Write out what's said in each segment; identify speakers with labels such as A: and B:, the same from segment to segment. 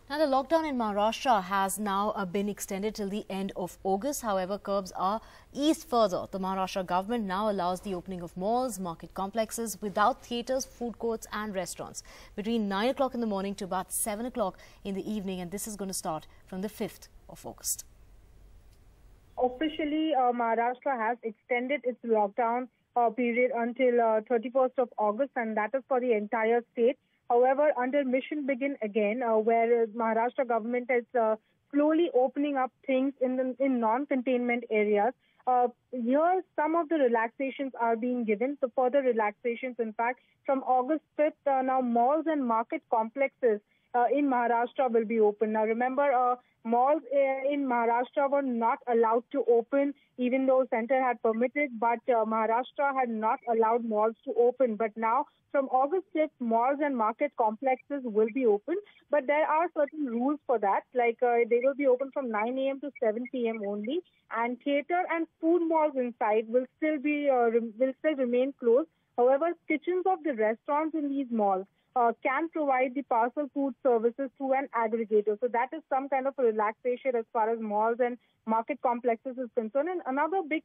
A: Now, the lockdown in Maharashtra has now been extended till the end of August. However, curbs are eased further. The Maharashtra government now allows the opening of malls, market complexes without theatres, food courts and restaurants between 9 o'clock in the morning to about 7 o'clock in the evening. And this is going to start from the 5th of August.
B: Officially, Maharashtra has extended its lockdown period until 31st of August, and that is for the entire state. However, under Mission Begin Again, where Maharashtra government is slowly opening up things in non-containment areas, here some of the relaxations are being given. So further relaxations, in fact, from August 5th, now malls and market complexes in Maharashtra will be open. Now remember, malls in Maharashtra were not allowed to open, even though Centre had permitted, but Maharashtra had not allowed malls to open. But now, from August 5th, malls and market complexes will be open, but there are certain rules for that, like they will be open from 9 a.m. to 7 p.m. only, and theatre and food malls inside will still remain closed. However, kitchens of the restaurants in these malls can provide the parcel food services through an aggregator. So that is some kind of a relaxation as far as malls and market complexes is concerned. And another big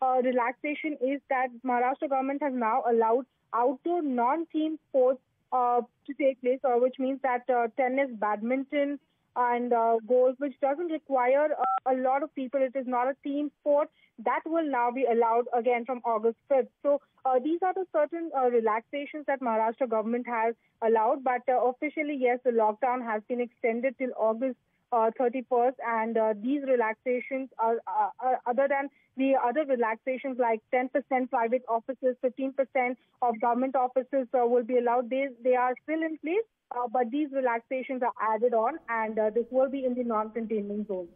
B: relaxation is that Maharashtra government has now allowed outdoor non-team sports to take place, which means that tennis, badminton, and golf, which doesn't require a lot of people. It is not a team sport. That will now be allowed again from August 5th. So these are the certain relaxations that Maharashtra government has allowed. But officially, yes, the lockdown has been extended till August 31st. And these relaxations are other than the other relaxations like 10% private offices, 15% of government offices will be allowed. They are still in place. But these relaxations are added on, and this will be in the non-containment zone.